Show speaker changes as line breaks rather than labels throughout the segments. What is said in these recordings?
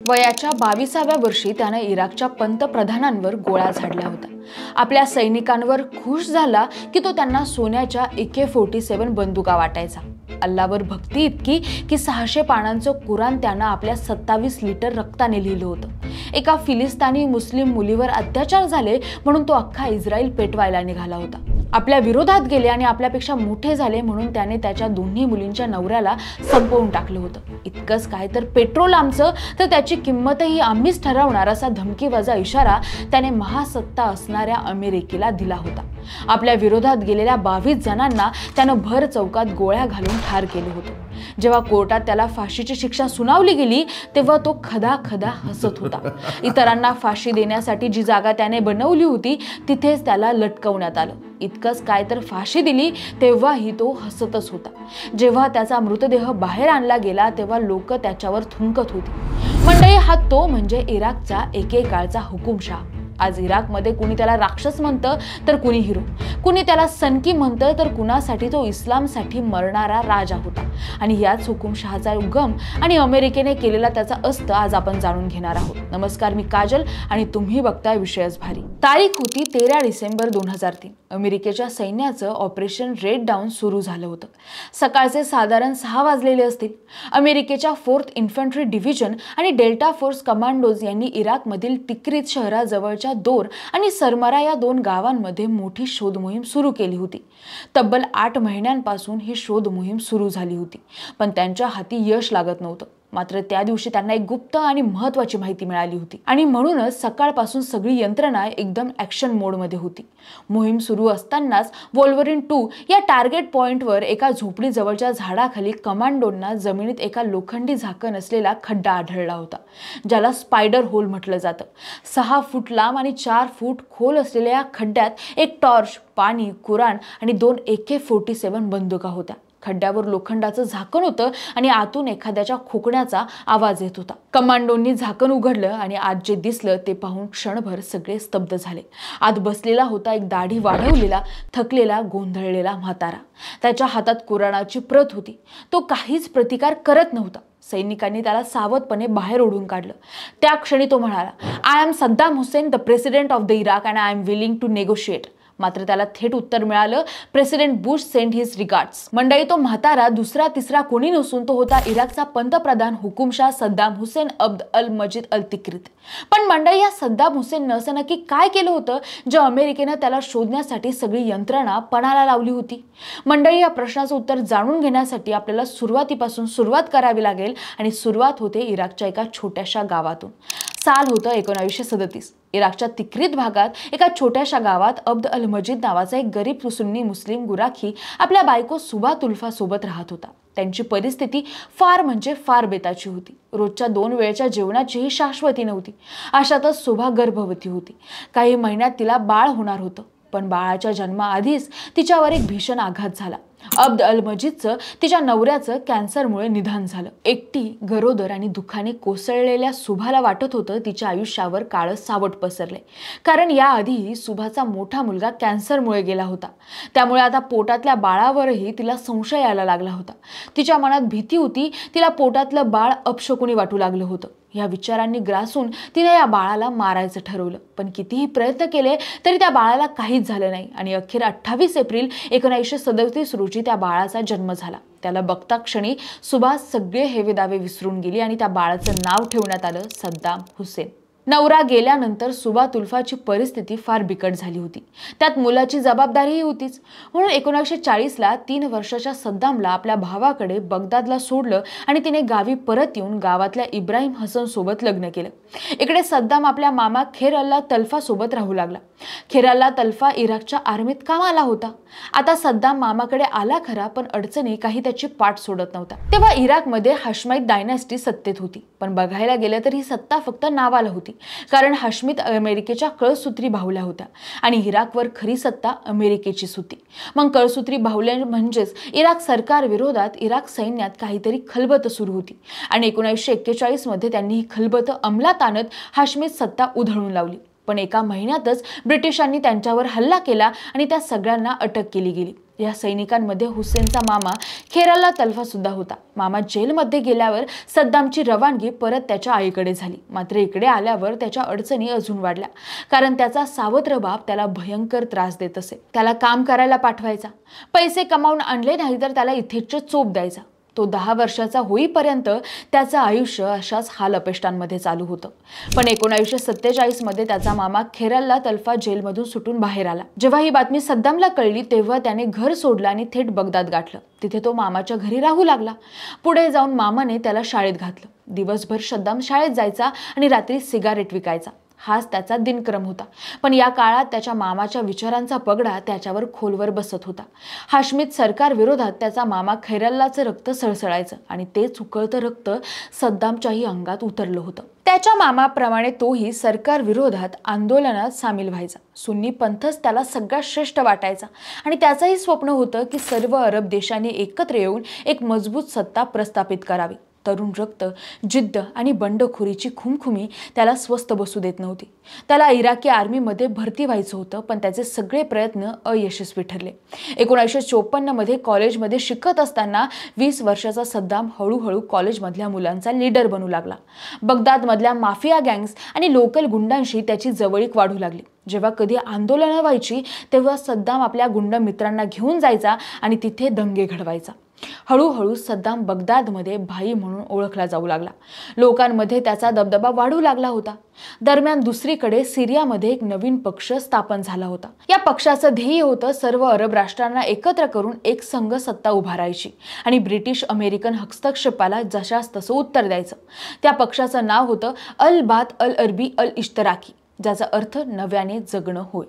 वयाच्या 22व्या वर्षी त्याने इराकच्या पंतप्रधानांवर गोळ्या झाडल्या होत्या। आपल्या सैनिकांवर खुश झाला की तो त्यांना सोन्याच्या AK-47 बंदुका वाटायचा। अल्लाहवर भक्ती इतकी की 600 पानांचं कुराण त्यानं आपल्या 27 लिटर रक्ताने लिहिलं होतं। एका फिलिस्तीनी मुस्लिम मुलीवर अत्याचार झाले म्हणून तो अख्खा इस्रायल पेटवायला निघाला होता। आपल्या विरोधात गेले आणि आपल्यापेक्षा मोठे झाले म्हणून त्याने त्याच्या दोन्ही मुलींच्या नवऱ्याला संपवून टाकलं होतं। इतकंच काय तर पेट्रोल आमचं तर त्याची किंमतही आम्हीच ठरवणार असा धमकीवजा इशारा त्याने महासत्ता असणाऱ्या अमेरिकेला दिला होता। आपल्या विरोधात गेलेल्या 22 जणांना त्यानं भर चौकात गोळ्या घालून ठार केले होते। जेव्हा कोर्टात त्याला फाशीची शिक्षा सुनावली गेली तेव्हा तो खदाखदा हसत होता। इतरांना फाशी देण्यासाठी जी जागा त्याने बनवली होती तिथेच त्याला लटकवण्यात आलं। इतकंच काय तर फाशी दिली तेव्हाही तो हसतच होता। जेव्हा त्याचा मृतदेह बाहेर आणला गेला तेव्हा लोक त्याच्यावर थुंकत होती। मंडळी, हा तो म्हणजे इराकचा एकेकाळचा हुकुमशाह। आज इराकमध्ये कुणी त्याला राक्षस म्हणतं तर कुणी हिरो, कुणी त्याला सनकी म्हणतं तर कुणासाठी तो इस्लामसाठी मरणारा राजा होता। आणि याच हुकुमशहाचा उगम आणि अमेरिकेने केलेला त्याचा अस्त आज आपण जाणून घेणार आहोत। नमस्कार, मी काजल आणि तुम्ही बघताय विषयच भारी। तारीख होती 13 डिसेंबर 2003। अमेरिकेच्या सैन्याचं ऑपरेशन रेड डाऊन सुरू झालं होतं। सकाळचे साधारण 6 वाजलेले असतील। अमेरिकेच्या 4th इन्फंट्री डिव्हिजन आणि डेल्टा फोर्स कमांडोज यांनी इराकमधील तिक्रीत शहराजवळच्या दोर आणि सरमरा या 2 गावांमध्ये मोठी शोध मोहीम सुरू केली होती। तब्बल 8 महिन्यांपासून ही शोध मोहीम सुरू झाली होती, पण त्यांच्या हाती यश लागत नव्हतं। मात्र त्या दिवशी त्यांना एक गुप्त आणि महत्त्वाची माहिती मिळाली होती आणि म्हणूनच सकाळपासून सगळी यंत्रणा एकदम ॲक्शन मोडमध्ये होती। मोहीम सुरू असतानाच वोल्वरिन 2 या टार्गेट पॉइंटवर एका झोपडीजवळच्या झाडाखाली कमांडोंना जमिनीत एका लोखंडी झाकण असलेला खड्डा आढळला होता, ज्याला स्पायडर होल म्हटलं जातं। 6 फूट लांब आणि 4 फूट खोल असलेल्या या खड्ड्यात एक टॉर्च, पाणी, कुराण आणि 2 AK-47 बंदुका होत्या। खड्ड्यावर लोखंडाचं झाकण होतं आणि आतून एखाद्याच्या खोकण्याचा आवाज येत होता। कमांडोंनी झाकण उघडलं आणि आत जे दिसलं ते पाहून क्षणभर सगळे स्तब्ध झाले। आत बसलेला होता एक दाढी वाढवलेला, थकलेला, गोंधळलेला म्हातारा। त्याच्या हातात कुराणाची प्रत होती। तो काहीच प्रतिकार करत नव्हता। सैनिकांनी त्याला सावधपणे बाहेर ओढून काढलं। त्या क्षणी तो म्हणाला, "I am Saddam Hussein, the president of the Iraq, and I am willing to negotiate." मात्र त्याला थेट उत्तर मिळालं, "president Bush send his regards." मंडळी, तो म्हातारा दुसरा तिसरा कोणी नसून तो होता इराकचा पंतप्रधान हुकुमशाह सद्दाम हुसेन अब्द अल मजीद अल तिक्रीत। पण मंडळी, या सद्दाम हुसेननं असं नक्की काय केलं होतं जे अमेरिकेनं त्याला शोधण्यासाठी सगळी यंत्रणा पणाला लावली होती? मंडळी, या प्रश्नाचं उत्तर जाणून घेण्यासाठी आपल्याला सुरुवातीपासून सुरुवात करावी लागेल आणि सुरुवात होते इराकच्या एका छोट्याशा गावातून। साल होतं 1937। इराकच्या तिक्रीत भागात एका छोट्याशा गावात अब्द अल मजीद नावाचा एक गरीब सुन्नी मुस्लिम गुराखी आपल्या बायको सुबा तुल्फा सोबत राहत होता। त्यांची परिस्थिती फार म्हणजे फार बेताची होती। रोजच्या 2 वेळच्या जेवणाचीही शाश्वती नव्हती। अशातच सुबा गर्भवती होती। काही महिन्यात तिला बाळ होणार होतं, पण बाळाच्या जन्माआधीच तिच्यावर एक भीषण आघात झाला। अब्द अल मजीदचं तिच्या नवऱ्याचं कॅन्सरमुळे निधन झालं। एकटी, गरोदर आणि दुःखाने कोसळलेल्या सुभाला वाटत होतं तिच्या आयुष्यावर काळं सावट पसरले, कारण याआधीही सुभाचा मोठा मुलगा कॅन्सरमुळे गेला होता। त्यामुळे आता पोटातल्या बाळावरही तिला संशय यायला लागला होता। तिच्या मनात भीती होती, तिला पोटातलं बाळ अपशकुनी वाटू लागलं होतं। या विचारांनी ग्रासून तिने या बाळाला मारायचं ठरवलं, पण कितीही प्रयत्न केले तरी त्या बाळाला काहीच झालं नाही आणि अखेर 28 एप्रिल 1937 रोजी त्या बाळाचा जन्म झाला। त्याला बघता क्षणी सुबा सगळे हेवेदावे विसरून गेली आणि त्या बाळाचं नाव ठेवण्यात आलं सद्दाम हुसेन। नवरा गेल्यानंतर सुबा तुल्फाची परिस्थिती फार बिकट झाली होती। त्यात मुलाची जबाबदारीही होतीच। म्हणून 1940ला 3 वर्षाच्या सद्दामला आपल्या भावाकडे बगदादला सोडलं आणि तिने गावी परत येऊन गावातल्या इब्राहिम हसन सोबत लग्न केलं। इकडे सद्दाम आपल्या मामा खेर अल्ला तल्फा सोबत राहू लागला। खेर अल्ला तल्फा इराकच्या आर्मीत कामाला होता। आता सद्दाम मामाकडे आला खरा, पण अडचणी काही त्याची पाठ सोडत नव्हता। तेव्हा इराकमध्ये हाशमाईद डायनॅस्टी सत्तेत होती, पण बघायला गेलं तर ही सत्ता फक्त नावाला होती, कारण हाशमीत अमेरिकेच्या कळसूत्री बाहुल्या होत्या आणि इराकवर खरी सत्ता अमेरिकेचीच होती। मग कळसूत्री बाहुल्या म्हणजेच इराक सरकार विरोधात इराक सैन्यात काहीतरी खलबत सुरू होती आणि 1941 मध्ये त्यांनी ही खलबत अंमलात आणत हाशमीत सत्ता उधळून लावली। पण एका महिन्यातच ब्रिटिशांनी त्यांच्यावर हल्ला केला आणि त्या सगळ्यांना अटक केली गेली। या सैनिकांमध्ये हुसेनचा मामा खेराला तल्फा सुद्धा होता। मामा जेलमध्ये गेल्यावर सद्दामची रवानगी परत त्याच्या आईकडे झाली। मात्र इकडे आल्यावर त्याच्या अडचणी अजून वाढल्या, कारण त्याचा सावत्र बाप त्याला भयंकर त्रास देत असे। त्याला काम करायला पाठवायचा, पैसे कमावून आणले नाही तर त्याला इथेच चोप द्यायचा। तो 10 वर्षाचा होईपर्यंत त्याचं आयुष्य अशाच हाल अपेष्टांमध्ये चालू होतं। पण 1947 मध्ये त्याचा मामा खेराला तल्फा जेलमधून सुटून बाहेर आला। जेव्हा ही बातमी सद्दामला कळली तेव्हा त्याने घर सोडलं आणि थेट बगदाद गाठलं। तिथे तो मामाच्या घरी राहू लागला। पुढे जाऊन मामाने त्याला शाळेत घातलं। दिवसभर सद्दाम शाळेत जायचा आणि रात्री सिगारेट विकायचा। हाच त्याचा दिनक्रम होता। पण या काळात त्याच्या मामाच्या विचारांचा पगडा त्याच्यावर खोलवर बसत होता। हाशमीद सरकार विरोधात त्याचा मामा खैरल्लाचं रक्त सळसळायचं आणि तेच उकळतं रक्त सद्दामच्याही अंगात उतरलं होतं। त्याच्या मामाप्रमाणे तोही सरकार विरोधात आंदोलनात सामील व्हायचा। सुन्नी पंथच त्याला सगळ्यात श्रेष्ठ वाटायचा आणि त्याचंही स्वप्न होतं की सर्व अरब देशांनी एकत्र येऊन एक मजबूत सत्ता प्रस्थापित करावी। तरुण रक्त, जिद्द आणि बंडखोरीची खुमखुमी त्याला स्वस्थ बसू देत नव्हती। त्याला इराकी आर्मीमध्ये भरती व्हायचं होतं, पण त्याचे सगळे प्रयत्न अयशस्वी ठरले। 1954 मध्ये कॉलेजमध्ये शिकत असताना 20 वर्षाचा सद्दाम हळूहळू कॉलेजमधल्या मुलांचा लीडर बनू लागला। बगदादमधल्या माफिया गँग्स आणि लोकल गुंडांशी त्याची जवळीक वाढू लागली। जेव्हा कधी आंदोलनं व्हायची तेव्हा सद्दाम आपल्या गुंड मित्रांना घेऊन जायचा आणि तिथे दंगे घडवायचा। हळूहळू सद्दाम बगदादमध्ये भाई म्हणून ओळखला जाऊ लागला। लोकांमध्ये त्याचा दबदबा वाढू लागला होता। दरम्यान दुसरीकडे सिरियामध्ये एक नवीन पक्ष स्थापन झाला होता। या पक्षाचं ध्येय होतं सर्व अरब राष्ट्रांना एकत्र करून एक संघ सत्ता उभारायची आणि ब्रिटिश अमेरिकन हस्तक्षेपाला जशास तसं उत्तर द्यायचं। त्या पक्षाचं नाव होतं अल बाथ अल अरबी अल इश्तराकी, ज्याचा अर्थ नव्याने जगणं होय।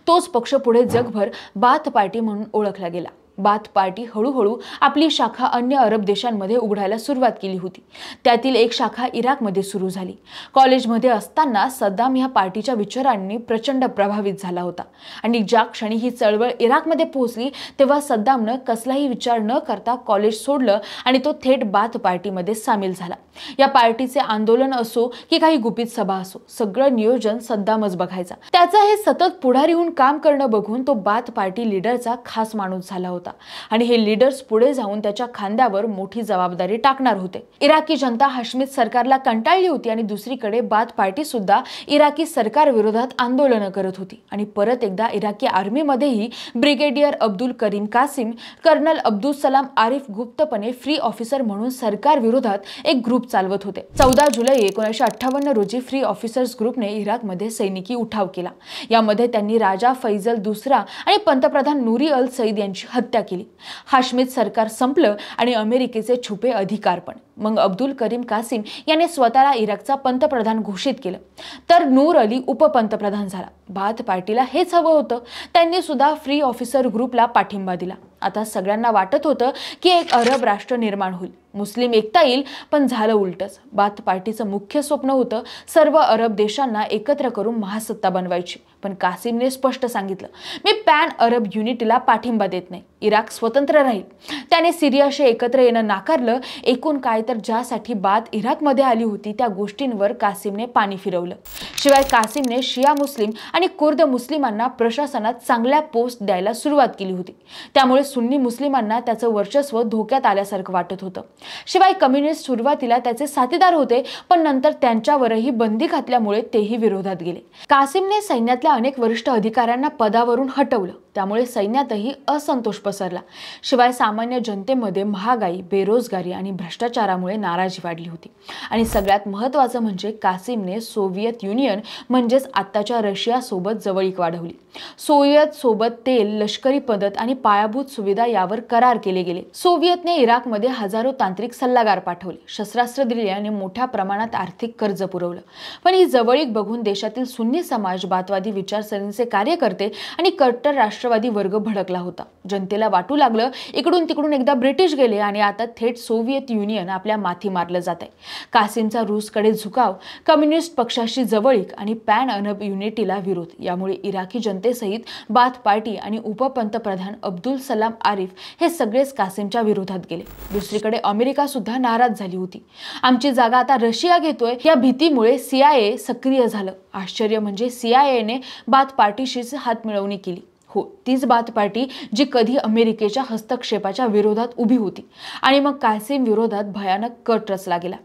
तोच पक्ष पुढे जगभर बाथ पार्टी म्हणून ओळखला गेला। बाथ पार्टी हळूहळू आपली शाखा अन्य अरब देशांमध्ये उघडायला सुरुवात केली होती। त्यातील एक शाखा इराकमध्ये सुरू झाली। कॉलेजमध्ये असताना सद्दाम ह्या पार्टीच्या विचारांनी प्रचंड प्रभावित झाला होता आणि ज्या क्षणी ही चळवळ इराकमध्ये पोहोचली तेव्हा सद्दामनं कसलाही विचार न करता कॉलेज सोडलं आणि तो थेट बाथ पार्टीमध्ये सामील झाला। या पार्टीचे आंदोलन असो की काही गुपित सभा असो, सगळं नियोजन सद्दामच बघायचा। त्याचा हे सतत पुढारी होऊन काम करणं बघून तो बाथ पार्टी लीडरचा खास माणूस झाला होता आणि हे लीडर्स पुढे जाऊन त्याच्या खांद्यावर मोठी जबाबदारी टाकणार होते। इराकी जनता हाशमीद सरकारला कंटाळली होती आणि दुसरीकडे बाथ पार्टी सुद्धा इराकी सरकार विरोधात आंदोलनं करत होती आणि परत एकदा इराकी आर्मीमध्येही brigadier Abdul Karim Qasim, colonel Abdul Salam Arif गुप्तपणे free officer म्हणून सरकार विरोधात एक ग्रुप चालवत होते। 14 जुलै 1958 रोजी फ्री ऑफिसर्स ग्रुपने इराकमध्ये सैनिकी उठाव केला। यामध्ये त्यांनी राजा फैजल दुसरा आणि पंतप्रधान नूरी अल सईद यांची हत्या केली। हाशमीद सरकार संपलं आणि अमेरिकेचे छुपे अधिकार पण। मग अब्दुल करीम कासिम याने स्वतःला इराकचा पंतप्रधान घोषित केलं, तर नूर अली उपपंतप्रधान झाला। बाथ पार्टीला हेच हवं होतं। त्यांनी सुद्धा फ्री ऑफिसर ग्रुपला पाठिंबा दिला। आता सगळ्यांना वाटत होतं की एक अरब राष्ट्र निर्माण होईल, मुस्लिम एकता येईल, पण झालं उलटच। बाथ पार्टीचं मुख्य स्वप्न होतं सर्व अरब देशांना एकत्र करून महासत्ता बनवायची, पण कासिमने स्पष्ट सांगितलं, मी पॅन अरब युनिटीला पाठिंबा देत नाही, इराक स्वतंत्र राहील। त्याने सिरियाशी एकत्र येणं नाकारलं। एकूण काय तर ज्यासाठी बाथ इराकमध्ये आली होती त्या गोष्टींवर कासिमने पाणी फिरवलं। शिवाय कासिमने शिया मुस्लिम आणि कुर्द मुस्लिमांना प्रशासनात चांगल्या पोस्ट द्यायला सुरुवात केली होती। त्यामुळे सुन्नी मुस्लिमांना त्याचं वर्चस्व धोक्यात आल्यासारखं वाटत होतं। शिवाय कम्युनिस्ट सुरुवातीला त्याचे साथीदार होते, पण नंतर त्यांच्यावरही बंदी घातल्यामुळे तेही विरोधात गेले। कासिमने सैन्यातल्या अनेक वरिष्ठ अधिकाऱ्यांना पदावरून हटवलं, त्यामुळे सैन्यातही असंतोष पसरला। शिवाय सामान्य जनतेमध्ये महागाई, बेरोजगारी आणि भ्रष्टाचारामुळे नाराजी वाढली होती आणि सगळ्यात महत्त्वाचं म्हणजे कासिमने सोव्हिएत युनियन म्हणजेच आत्ताच्या रशिया सोबत जवळीक वाढवली। सोव्हिएत सोबत तेल, लष्करी पद्धत आणि पायाभूत सुविधा यावर करार केले गेले। सोव्हिएतने इराकमध्ये हजारो तांत्रिक सल्लागार पाठवले, शस्त्रास्त्र दिली आणि मोठ्या प्रमाणात आर्थिक कर्ज पुरवलं। पण ही जवळीक बघून देशातील सुन्नी समाज, बाथवादी विचारसरणीचे कार्यकर्ते आणि कट्टर राष्ट्रवादी वर्ग भडकला होता। जनतेला वाटू लागलं इकडून तिकडून एकदा ब्रिटिश गेले आणि आता थेट सोव्हिएत युनियन आपल्या माथी मारलं जात आहे। कासिमचा रूसकडे झुकाव, कम्युनिस्ट पक्षाशी जवळीक आणि पॅन अरब युनिटीला विरोध यामुळे इराकी जनतेसहित बाथ पार्टी आणि उपपंतप्रधान अब्दुल सलाम आरिफ हे सगळेच कासिमच्या विरोधात गेले। दुसरीकडे अमेरिका सुद्धा नाराज झाली होती। आमची जागा आता रशिया घेतोय या भीतीमुळे CIA सक्रिय झालं। आश्चर्य म्हणजे CIAने बाथ पार्टीशीच हातमिळवणी केली। हो, तीच बाथ पार्टी जी कधी अमेरिकेच्या हस्तक्षेपाच्या विरोधात उभी होती. आणि मग कासिम विरोधात भयानक कट रचला गेला.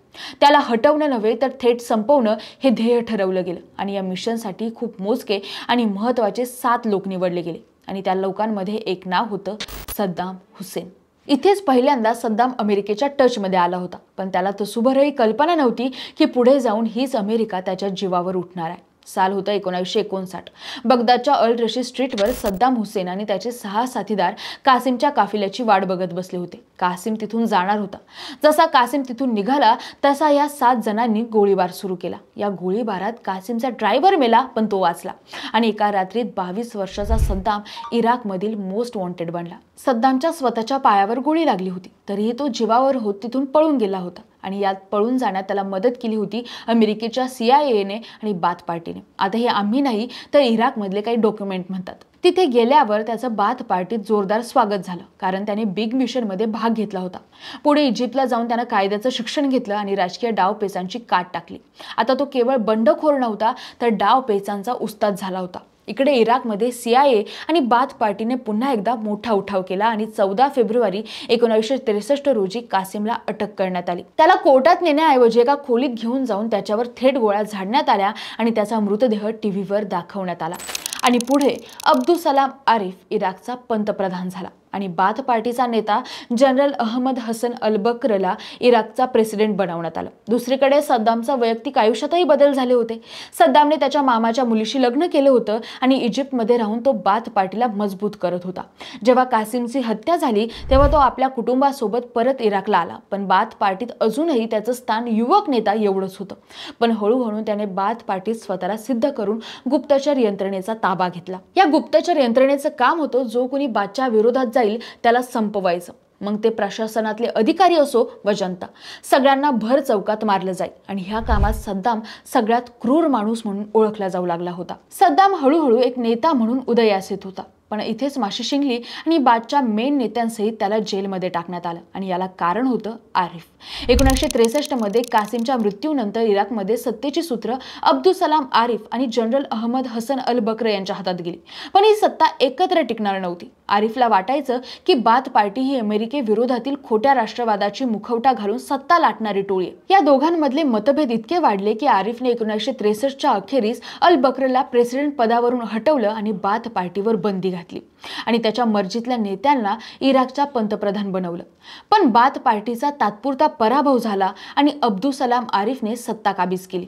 त्याला हटवणं नव्हे तर थेट संपवणं हे ध्येय ठरवलं गेलं. आणि या मिशनसाठी खूप मोजके आणि महत्त्वाचे 7 लोक निवडले गेले. आणि त्या लोकांमध्ये एक नाव होतं सद्दाम हुसेन. इथेच पहिल्यांदा सद्दाम अमेरिकेच्या टचमध्ये आला होता. पण त्याला तसूभरही कल्पना नव्हती की पुढे जाऊन हीच अमेरिका त्याच्या जीवावर उठणार आहे. साल होतं 1959. बगदादच्या अल रशीद स्ट्रीटवर सद्दाम हुसेन आणि त्याचे 6 साथीदार कासिमच्या काफिल्याची वाट बघत बसले होते. कासिम तिथून जाणार होता. जसा कासिम तिथून निघाला तसा या 7 जणांनी गोळीबार सुरू केला. या गोळीबारात कासिमचा ड्रायव्हर मेला, पण तो वाचला. आणि एका रात्रीत 22 वर्षाचा सद्दाम इराकमधील मोस्ट वॉन्टेड बनला. सद्दामच्या स्वतःच्या पायावर गोळी लागली होती, तरीही तो जीवावर होत तिथून पळून गेला होता. आणि यात पळून जाण्यात त्याला मदत केली होती अमेरिकेच्या CIA आणि बाथ पार्टीने. आता हे आम्ही नाही तर इराकमधले काही डॉक्युमेंट म्हणतात. तिथे गेल्यावर त्याचं बाथ पार्टीत जोरदार स्वागत झालं, कारण त्याने बिग मिशनमध्ये भाग घेतला होता. पुढे इजिप्तला जाऊन त्यानं कायद्याचं शिक्षण घेतलं आणि राजकीय डावपेचांची काट टाकली. आता तो केवळ बंडखोर नव्हता तर डावपेचांचा उस्ताद झाला होता. इकडे इराकमध्ये CIA आणि बाथ पार्टीने पुन्हा एकदा मोठा उठाव केला आणि 14 फेब्रुवारी 1963 रोजी कासिमला अटक करण्यात आली. त्याला कोर्टात नेण्याऐवजी एका खोलीत घेऊन जाऊन त्याच्यावर थेट गोळ्या झाडण्यात आल्या आणि त्याचा मृतदेह टीव्हीवर दाखवण्यात आला. आणि पुढे अब्दुसलाम आरिफ इराकचा पंतप्रधान झाला आणि बाथ पार्टीचा नेता जनरल अहमद हसन अल बक्रला इराकचा प्रेसिडेंट बनवण्यात आलं. दुसरीकडे सद्दामचा वैयक्तिक आयुष्यातही बदल झाले होते. सद्दामने त्याच्या मामाच्या मुलीशी लग्न केलं होतं आणि इजिप्तमध्ये राहून तो बाथ पार्टीला मजबूत करत होता. जेव्हा कासिमची हत्या झाली तेव्हा तो आपल्या कुटुंबासोबत परत इराकला आला. पण बाथ पार्टीत अजूनही त्याचं स्थान युवक नेता एवढंच होतं. पण हळूहळू त्याने बाथ पार्टीत स्वतःला सिद्ध करून गुप्तचर यंत्रणेचा ताबा घेतला. या गुप्तचर यंत्रणेचं काम होतं जो कोणी बादच्या विरोधात जाईल त्याला संपवायचं. मग ते प्रशासनातले अधिकारी असो व जनता, सगळ्यांना भर चौकात मारलं जाईल. आणि ह्या कामात सद्दाम सगळ्यात क्रूर माणूस म्हणून ओळखला जाऊ लागला होता. सद्दाम हळूहळू एक नेता म्हणून उदयास येत होता. पण इथेच माशी शिंगली आणि बादच्या मेन नेत्यांसहित त्याला जेलमध्ये टाकण्यात आलं. आणि याला कारण होतं आरिफ. 1963 मध्ये कासिमच्या मृत्यूनंतर इराकमध्ये सत्तेची सूत्र अब्दुसलाम आरिफ आणि जनरल अहमद हसन अल बक्र यांच्या हातात गेली. पण ही सत्ता एकत्र टिकणार नव्हती. आरिफला वाटायचं की बाथ पार्टी ही अमेरिकेविरोधातील खोट्या राष्ट्रवादाची मुखवटा घालून सत्ता लाटणारी टोळी आहे. या दोघांमधले मतभेद इतके वाढले की आरिफने 1963च्या अखेरीस अल बक्रला प्रेसिडेंट पदावरून हटवलं आणि बाथ पार्टीवर बंदी घातली आणि त्याच्या मर्जीतल्या नेत्यांना इराकचा पंतप्रधान बनवलं. पण बाथ पार्टीचा तात्पुरता पराभव झाला आणि अब्दुसलाम आरिफने सत्ता काबीज केली.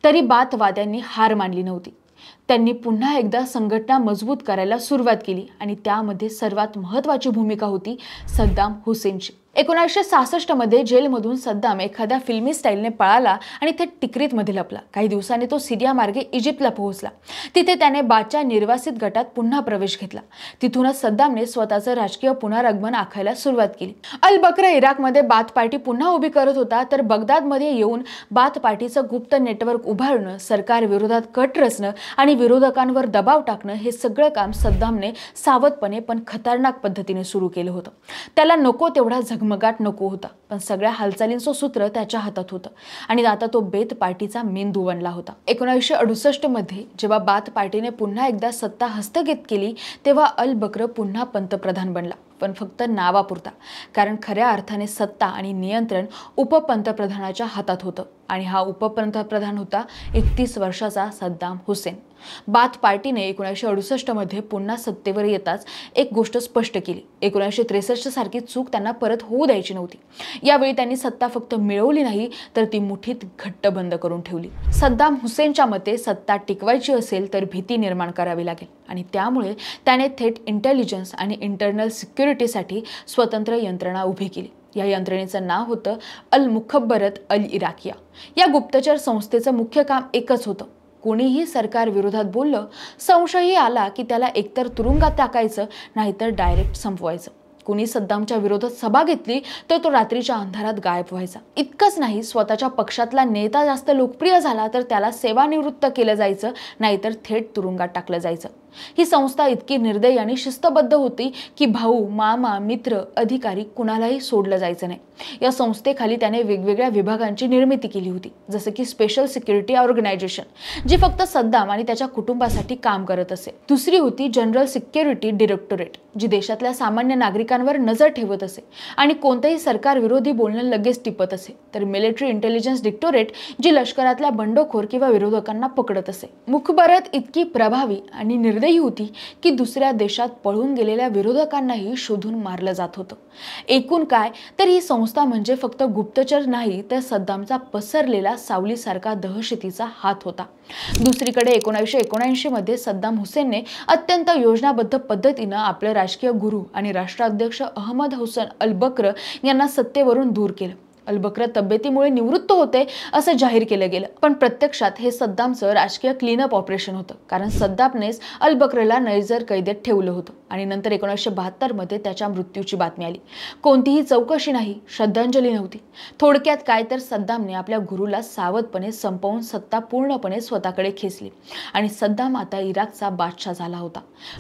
तरी बाथवाद्यांनी हार मानली नव्हती. त्यांनी पुन्हा एकदा संघटना मजबूत करायला सुरुवात केली आणि त्यामध्ये सर्वात महत्त्वाची भूमिका होती सद्दाम हुसेनची. 1966 मध्ये जेलमधून सद्दाम एखाद्या फिल्मी स्टाईलने पळाला आणि ते टिकरीतमध्ये लपला. काही दिवसांनी तो सिरिया मार्गे इजिप्तला पोहोचला. तिथे त्याने बादच्या निर्वासित गटात पुन्हा प्रवेश घेतला. तिथूनच सद्दामने स्वतःचं राजकीय पुनरागमन आखायला सुरुवात केली. अल बक्र इराकमध्ये बाथ पार्टी पुन्हा उभी करत होता तर बगदादमध्ये येऊन बाथ पार्टीचं गुप्त नेटवर्क उभारणं, सरकार विरोधात कट रचणं आणि विरोधकांवर दबाव टाकणं हे सगळं काम सद्दामने सावधपणे पण खतरनाक पद्धतीने सुरू केलं होतं. त्याला नको तेवढा झगमगाट नको होता, पण सगळ्या हालचालींचं सूत्र त्याच्या हातात होतं आणि आता तो बेथ पार्टीचा मेंदू बनला होता. 1968 मध्ये जेव्हा बाथ पार्टीने पुन्हा एकदा सत्ता हस्तगत केली तेव्हा अल बक्र पुन्हा पंतप्रधान बनला, पण फक्त नावापुरता. कारण खऱ्या अर्थाने सत्ता आणि नियंत्रण उपपंतप्रधानाच्या हातात होतं आणि हा उपपंतप्रधान होता 31 वर्षाचा सद्दाम हुसेन. बाथ पार्टीने 1968 मध्ये पुन्हा सत्तेवर येताच एक गोष्ट स्पष्ट केली. 1963 सारखी चूक त्यांना परत होऊ द्यायची नव्हती. यावेळी त्यांनी सत्ता फक्त मिळवली नाही तर ती मुठीत घट्ट बंद करून ठेवली. सद्दाम हुसेनच्या मते सत्ता टिकवायची असेल तर भीती निर्माण करावी लागेल आणि त्यामुळे त्याने थेट इंटेलिजन्स आणि इंटरनल सिक्युरिटीसाठी स्वतंत्र यंत्रणा उभी केली. या यंत्रणेचं नाव होतं अल मुखब्बरत अल इराकिया. या गुप्तचर संस्थेचं मुख्य काम एकच होतं. कोणीही सरकार विरोधात बोललं, संशयही आला की त्याला एकतर तुरुंगात टाकायचं नाहीतर डायरेक्ट संपवायचं. कोणी सद्दामच्या विरोधात सभा घेतली तर तो रात्रीच्या अंधारात गायब व्हायचा. इतकंच नाही, स्वतःच्या पक्षातला नेता जास्त लोकप्रिय झाला तर त्याला सेवानिवृत्त केलं जायचं नाहीतर थेट तुरुंगात टाकलं जायचं. ही संस्था इतकी निर्दयी आणि शिस्तबद्ध होती की भाऊ, मामा, मित्र, अधिकारी कुणालाही सोडलं जायचं नाही। या संस्थेखाली त्याने वेगवेगळ्या विभागांची निर्मिती केली होती, जसे की स्पेशल सिक्युरिटी ऑर्गनायझेशन, जी फक्त सद्दाम आणि त्याच्या कुटुंबासाठी काम करत असे। दुसरी होती जनरल सिक्युरिटी डायरेक्टोरेट, जी देशातल्या सामान्य नागरिकांवर नजर ठेवत असे आणि कोणतेही सरकार विरोधी बोलणं लगेच टिपत असे। तर मिलिटरी इंटेलिजन्स डायरेक्टोरेट, जी लष्करातल्या बंडखोर किंवा विरोधकांना पकडत असे। मुखबरत इतकी प्रभावी आणि निर्दयी होती की दुसऱ्या देशात पळून गेलेल्या विरोधकांनाही शोधून मारलं जात होतं। एकूण काय तर ही संस्था म्हणजे फक्त गुप्तचर नाही, तर सद्दामचा पसरलेला सावलीसारखा दहशतीचा हात होता। दुसरीकडे 1979 मध्ये सद्दाम हुसेनने अत्यंत योजनाबद्ध पद्धतीने आपले राजकीय गुरु आणि राष्ट्राध्यक्ष अहमद हुसेन अल बक्र यांना सत्तेवरून दूर केलं। अल बक्र तब्येतीमुळे निवृत्त होते असं जाहीर केलं गेलं, पण प्रत्यक्षात हे सद्दामचं राजकीय क्लीनअप ऑपरेशन होतं, कारण सद्दामनेच अल बक्रला नैजर कैदेत ठेवलं होतं आणि नंतर 1972 मध्ये त्याच्या मृत्यूची बातमी आली। कोणतीही चौकशी नाही, श्रद्धांजली नव्हती। थोडक्यात काय तर सद्दामने आपल्या गुरुला सावधपणे संपवून सत्ता पूर्णपणे स्वतःकडे खेचली आणि सद्दाम आता इराकचा बादशाह झाला होता,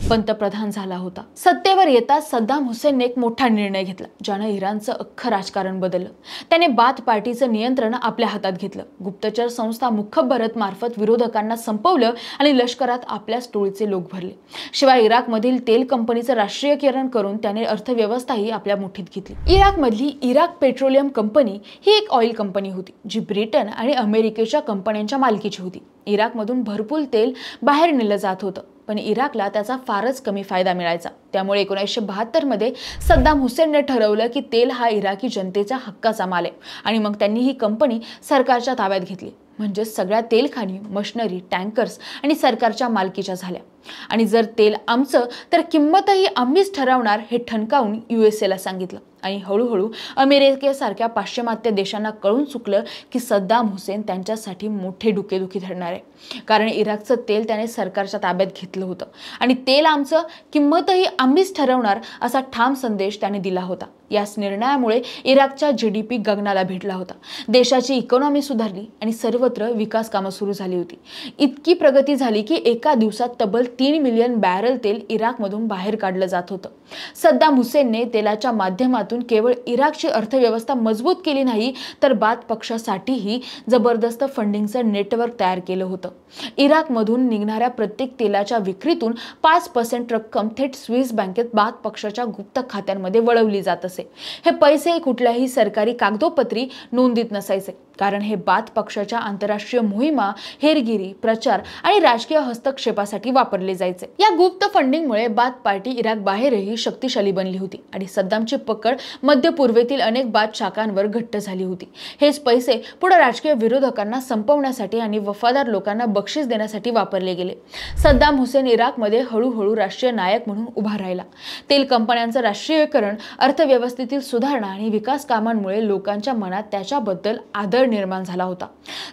पंतप्रधान झाला होता। सत्तेवर येताच सद्दाम हुसेनने एक मोठा निर्णय घेतला, ज्याने इराणचं अख्खं राजकारण बदललं। त्याने बाथ पार्टीचं नियंत्रण आपल्या हातात घेतलं, गुप्तचर संस्था मुखबरत मार्फत विरोधकांना संपवलं आणि लष्करात आपल्या टोळीचे लोक भरले। शिवाय इराकमधील तेल कंपनीचं राष्ट्रीयकरण करून त्याने अर्थव्यवस्थाही आपल्या मुठीत घेतली। इराकमधली इराक पेट्रोलियम कंपनी ही एक ऑइल कंपनी होती, जी ब्रिटन आणि अमेरिकेच्या कंपन्यांच्या मालकीची होती। इराकमधून भरपूर तेल बाहेर नेलं जात होतं, पण इराकला त्याचा फारच कमी फायदा मिळायचा। त्यामुळे 1972 मध्ये सद्दाम हुसेनने ठरवलं की तेल हा इराकी जनतेच्या हक्काचा माल आहे आणि मग त्यांनी ही कंपनी सरकारच्या ताब्यात घेतली। म्हणजे सगळ्या तेलखानी, मशिनरी, टँकर्स आणि सरकारच्या मालकीच्या झाल्या आणि जर तेल आमचं तर किंमतही आम्हीच ठरवणार हे ठणकावून यूएसएला सांगितलं। आणि हळूहळू अमेरिकेसारख्या पाश्चिमात्य देशांना कळून चुकलं की सद्दाम हुसेन त्यांच्यासाठी मोठे डुकेदुखी ठरणार आहे, कारण इराकचं तेल त्याने सरकारच्या ताब्यात घेतलं होतं आणि तेल आमचं, किंमतही आम्हीच ठरवणार असा ठाम संदेश त्याने दिला होता। याच निर्णयामुळे इराकचा जीडीपी गगनाला भेटला होता, देशाची इकॉनॉमी सुधारली आणि सर्वत्र विकास कामं सुरू झाली होती। इतकी प्रगती झाली की एका दिवसात तब्बल 3 मिलियन बॅरल तेल इराकमधून बाहेर काढलं जात होतं। सद्दाम हुसेनने तेलाच्या माध्यमातून केवळ इराकची अर्थव्यवस्था मजबूत केली नाही, तर बाथ पक्षासाठीही जबरदस्त फंडिंगचं नेटवर्क तयार केलं होतं। इराकमधून निघणाऱ्या प्रत्येक तेलाच्या विक्रीतून 5% रक्कम थेट स्विस बँकेत बाथ पक्षाच्या गुप्त खात्यांमध्ये वळवली जात असे। हे पैसे कुठल्याही सरकारी कागदोपत्री नोंदीत नसायचे, कारण हे बाथ पक्षाच्या आंतरराष्ट्रीय मोहिमा, हेरगिरी, प्रचार आणि राजकीय हस्तक्षेपासाठी वापरले जायचे। या गुप्त फंडिंगमुळे बाथ पार्टी इराक बाहेरही शक्तिशाली बनली होती आणि सद्दामची पकड मध्य पूर्वेतील अनेक बाथ शाखांवर घट्ट झाली होती। हेच पैसे पुढे राजकीय विरोधकांना संपवण्यासाठी आणि वफादार लोकांना बक्षीस देण्यासाठी वापरले गेले। सद्दाम हुसेन इराकमध्ये हळूहळू राष्ट्रीय नायक म्हणून उभा राहिला। तेल कंपन्यांचं राष्ट्रीयकरण, अर्थव्यवस्थेतील सुधारणा आणि विकास कामांमुळे लोकांच्या मनात त्याच्याबद्दल आदर निर्माण झाला होता।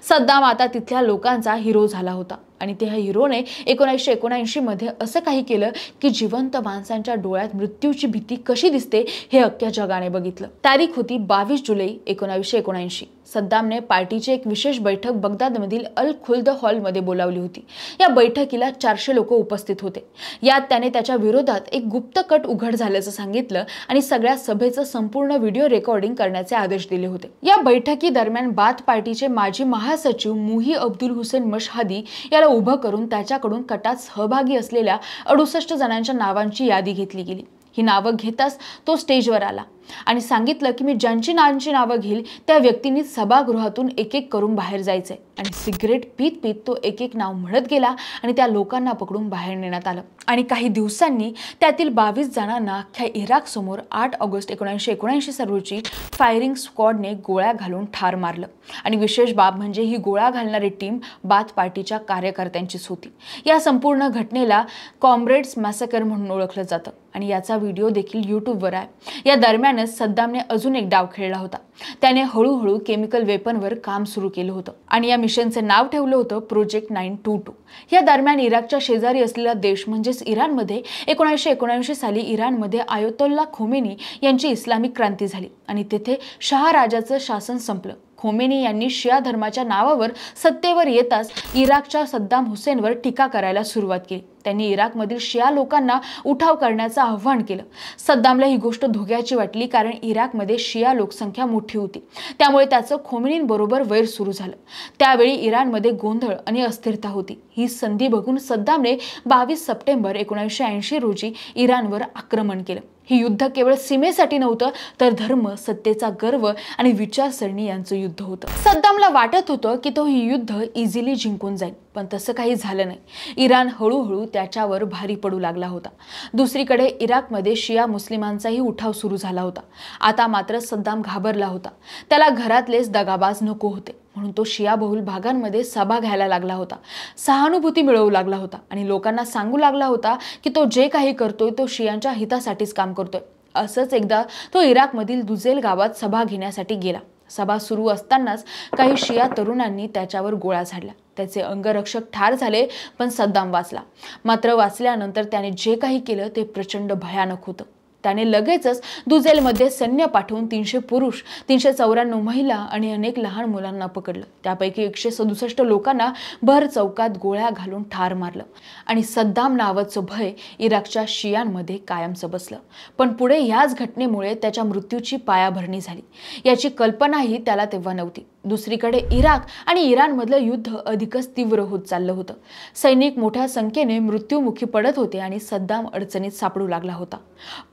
सद्दाम आता तिथल्या लोकांचा हिरो झाला होता आणि त्या हिरोने 1979 मध्ये असं काही केलं की जिवंत माणसांच्या डोळ्यात मृत्यूची भीती कशी दिसते हे अख्ख्या जगाने बघितलं। तारीख होती 22 जुलै 1979। सद्दामने पार्टीची एक विशेष बैठक बगदादमधील अल खुल्द हॉलमध्ये बोलावली होती। या बैठकीला 400 लोक उपस्थित होते। यात त्याने त्याच्या विरोधात एक गुप्त कट उघड झाल्याचं सांगितलं आणि सगळ्या सभेचं संपूर्ण व्हिडिओ रेकॉर्डिंग करण्याचे आदेश दिले होते। या बैठकी दरम्यान बाथ पार्टीचे माजी महासचिव मुही अब्दुल हुसेन मशहादी याला उभं करून त्याच्याकडून कटात सहभागी असलेल्या 68 जणांच्या नावांची यादी घेतली गेली। ही नावं घेताच तो स्टेजवर आला आणि सांगितलं की मी ज्यांची नावं घेईल त्या व्यक्तींनी सभागृहातून एक एक करून बाहेर जायचंय आणि सिगरेट पीत पीत तो एक एक नाव म्हणत गेला आणि त्या लोकांना पकडून बाहेर नेण्यात आलं आणि काही दिवसांनी त्यातील 22 जणांना अख्ख्या इराक समोर 8 ऑगस्ट 1979 रोजी फायरिंग स्क्वॉडने गोळ्या घालून ठार मारलं। आणि विशेष बाब म्हणजे ही गोळ्या घालणारी टीम बाथ पार्टीच्या कार्यकर्त्यांचीच होती। या संपूर्ण घटनेला कॉम्रेड्स मॅसेकर म्हणून ओळखलं जातं आणि याचा व्हिडिओ देखील यूट्यूबवर आहे। या दरम्यानच सद्दामने अजून एक डाव खेळला होता। त्याने हळूहळू केमिकल वेपनवर काम सुरू केलं होतं आणि या मिशनचे नाव ठेवलं होतं प्रोजेक्ट 922। या दरम्यान इराकच्या शेजारी असलेला देश म्हणजेच इराणमध्ये 1979 साली इराणमध्ये आयतोल्ला खोमेनी यांची इस्लामिक क्रांती झाली आणि तेथे शहा राजाचं शासन संपलं। खोमेनी यांनी शिया धर्माच्या नावावर सत्तेवर येताच इराकच्या सद्दाम हुसेनवर टीका करायला सुरुवात केली। त्यांनी इराकमधील शिया लोकांना उठाव करण्याचं आव्हान केलं। सद्दामला ही गोष्ट धोक्याची वाटली, कारण इराकमध्ये शिया लोकसंख्या मोठी होती, त्यामुळे त्याचं खोमेनींबरोबर वैर सुरू झालं। त्यावेळी इराणमध्ये गोंधळ आणि अस्थिरता होती। ही संधी बघून सद्दामने 22 सप्टेंबर 1980 रोजी इराणवर आक्रमण केलं। हे युद्ध केवळ सीमेसाठी नव्हतं, तर धर्म, सत्तेचा गर्व आणि विचारसरणी यांचं युद्ध होतं। सद्दामला वाटत होतं की तो हे युद्ध इझिली जिंकून जाईल, पण तसं काही झालं नाही। इराण हळूहळू त्याच्यावर भारी पडू लागला होता। दुसरीकडे इराकमध्ये शिया मुस्लिमांचाही उठाव सुरू झाला होता। आता मात्र सद्दाम घाबरला होता। त्याला घरातलेच दगाबाज नको होते, म्हणून तो शिया बहुल भागांमध्ये सभा घ्यायला लागला होता, सहानुभूती मिळवू लागला होता आणि लोकांना सांगू लागला होता की तो जे काही करतोय तो शियांच्या हितासाठीच काम करतोय। असंच एकदा तो इराकमधील दुझेल गावात सभा घेण्यासाठी गेला। सभा सुरू असतानाच काही शिया तरुणांनी त्याच्यावर गोळ्या झाडल्या। त्याचे अंगरक्षक ठार झाले, पण सद्दाम वाचला। मात्र वाचल्यानंतर त्याने जे काही केलं ते प्रचंड भयानक होतं। त्याने लगेचच दुझेलमध्ये सैन्य पाठवून 300 पुरुष, 394 महिला आणि अनेक लहान मुलांना पकडलं। त्यापैकी 167 लोकांना भर चौकात गोळ्या घालून ठार मारलं आणि सद्दाम नावाचं भय इराकच्या शियांमध्ये कायमचं बसलं। पण पुढे ह्याच घटनेमुळे त्याच्या मृत्यूची पायाभरणी झाली, याची कल्पनाही त्याला तेव्हा नव्हती। दुसरीकडे इराक आणि इराणमधलं युद्ध अधिकच तीव्र होत चाललं होतं। सैनिक मोठ्या संख्येने मृत्युमुखी पडत होते आणि सद्दाम अडचणीत सापडू लागला होता।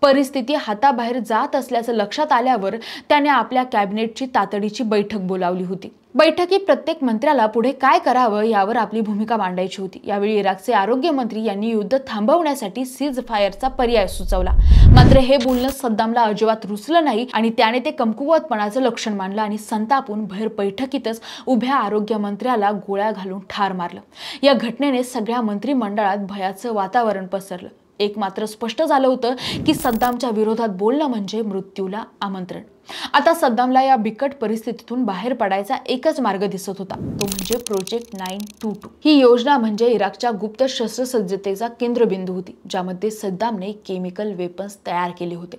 परिस्थिती हाताबाहेर जात असल्याचं लक्षात आल्यावर त्याने आपल्या कॅबिनेटची तातडीची बैठक बोलावली होती। बैठकीत प्रत्येक मंत्र्याला पुढे काय करावं यावर आपली भूमिका मांडायची होती। यावेळी इराकचे आरोग्य मंत्री यांनी युद्ध थांबवण्यासाठी सीज फायरचा पर्याय सुचवला। मात्र हे बोलणं सद्दामला अजिबात रुचलं नाही आणि त्याने ते कमकुवतपणाचं लक्षण मानलं आणि संतापून भर बैठकीतच उभ्या आरोग्य मंत्र्याला गोळ्या घालून ठार मारलं। या घटनेने सगळ्या मंत्रिमंडळात भयाचं वातावरण पसरलं। एक मात्र स्पष्ट झालं होतं की सद्दामच्या विरोधात बोलणं म्हणजे मृत्यूला आमंत्रण। आता सद्दामला या बिकट परिस्थितीतून बाहेर पडायचा एकच मार्ग दिसत होता, तो म्हणजे प्रोजेक्ट 922। ही योजना म्हणजे इराकच्या गुप्त शस्त्रसज्जतेचा केंद्रबिंदू होती, ज्यामध्ये सद्दामने केमिकल वेपन्स तयार केले होते।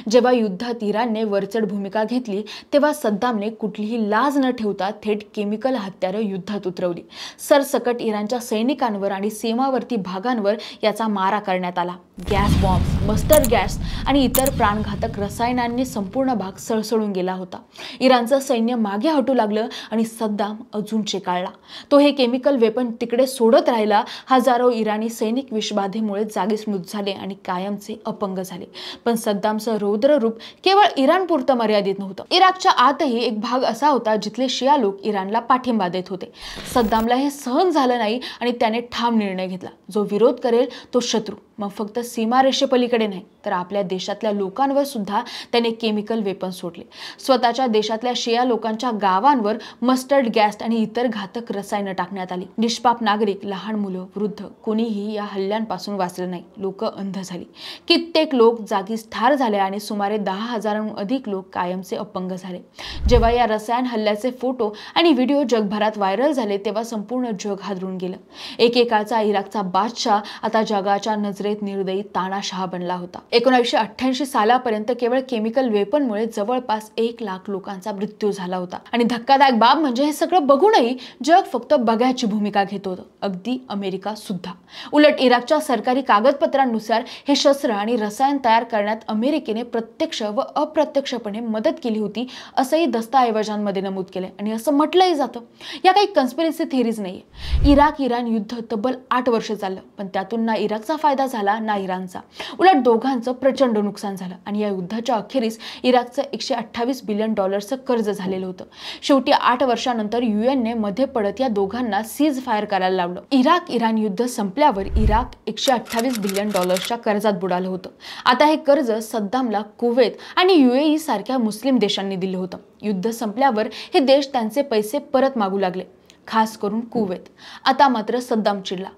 जेव्हा युद्धात इराणने वरचढ भूमिका घेतली, तेव्हा सद्दामने कुठलीही लाज न ठेवता थेट केमिकल हत्यारं युद्धात उतरवली। सरसकट इराणच्या सैनिकांवर आणि सीमावर्ती भागांवर याचा मारा करण्यात आला। गॅस बॉम्ब, मस्टर्ड गॅस आणि इतर प्राणघातक रसायनांनी संपूर्ण भाग सळसळून गेला होता। इराणचं सैन्य मागे हटू लागलं आणि सद्दाम अजून चेकाळला। तो हे केमिकल वेपन तिकडे सोडत राहिला। हजारो इराणी सैनिक विषबाधेमुळे जागीच मृत झाले आणि कायमचे अपंग झाले। पण सद्दामचं रौद्र रूप केवळ इराणपुरतं मर्यादित नव्हतं। इराकच्या आतही एक भाग असा होता जिथले शिया लोक इराणला पाठिंबा देत होते। सद्दामला हे सहन झालं नाही आणि त्याने ठाम निर्णय घेतला, जो विरोध करेल तो शत्रू। मग फक्त सीमारेषेपलीकडे नाही, तर आपल्या देशातल्या लोकांवर सुद्धा त्याने केमिकल वेपन सोडले। स्वतःच्या देशातल्या शिया लोकांच्या गावांवर मस्टर्ड गॅस आणि इतर घातक रसायनं टाकण्यात आली। निष्पाप नागरिक, लहान मुलं, वृद्ध कोणीही या हल्ल्यांपासून वाचलं नाही। लोक अंध झाली, कित्येक लोक जागीच ठार झाले आणि सुमारे 10,000हून अधिक लोक कायमचे अपंग झाले। जेव्हा या रसायन हल्ल्याचे फोटो आणि व्हिडिओ जगभरात व्हायरल झाले, तेव्हा संपूर्ण जग हादरून गेलं। एकेकाळचा इराकचा बादशाह आता जगाच्या नजरेत निर्दयी तानाशाह बनला होता। 1988 सालापर्यंत केवळ केमिकल वेपनमुळे जवळपास 1 लाख लोकांचा मृत्यू झाला होता। आणि धक्कादायक बाब म्हणजे हे सगळं बघूनही जग फक्त बघायची भूमिका घेत होतं, अगदी अमेरिका सुद्धा। उलट इराकच्या सरकारी कागदपत्रांनुसार हे शस्त्र आणि रसायन तयार करण्यात अमेरिकेने प्रत्यक्ष व अप्रत्यक्षपणे मदत केली होती, असंही दस्तऐवजांमध्ये नमूद केलंय आणि असं म्हटलंही जातं। या काही कन्स्पिरसी थिअरीज नाहीये। इराक-इराण युद्ध तब्बल 8 वर्ष चाललं, पण त्यातून ना इराकचा फायदा झाला ना इराणचा। उलट दोघांचं प्रचंड नुकसान झालं आणि या युद्धाच्या अखेरीस इराकचं 128 बिलियन डॉलर्सचं कर्ज झालेलं होतं। शेवटी 8 वर्षांनंतर युएनने मध्ये पडत या दोघांना सीज फायर करायला लावलं। इराक-इराण युद्ध संपल्यावर इराक 128 बिलियन डॉलर्सच्या कर्जात बुडालं होतं। आता हे कर्ज सद्दामला कुवेत आणि UAE सारख्या मुस्लिम देशांनी दिलं होतं। युद्ध संपल्यावर हे देश त्यांचे पैसे परत मागू लागले, खास करून कुवेत। आता मात्र सद्दाम चिडला।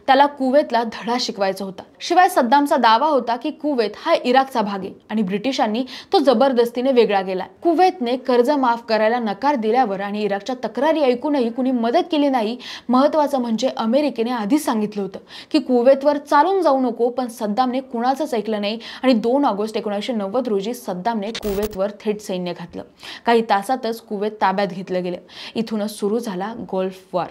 त्याला कुवेतला धडा शिकवायचा होता. शिवाय सद्दामचा दावा होता की कुवेत हा इराकचा भाग आहे आणि ब्रिटिशांनी तो जबरदस्तीने वेगळा केला. कुवेतने कर्ज माफ करायला नकार दिल्यावर आणि इराकच्या तक्रारी ऐकूनही कुणी मदत केली नाही. महत्त्वाचं म्हणजे अमेरिकेने आधीच सांगितलं होतं की कुवेतवर चालून जाऊ नको, पण सद्दामने कुणाचंच ऐकलं नाही आणि 2 ऑगस्ट 1990 रोजी सद्दामने कुवेतवर थेट सैन्य घातलं. काही तासातच कुवेत ताब्यात घेतलं गेलं. इथूनच सुरू झाला गल्फ वॉर.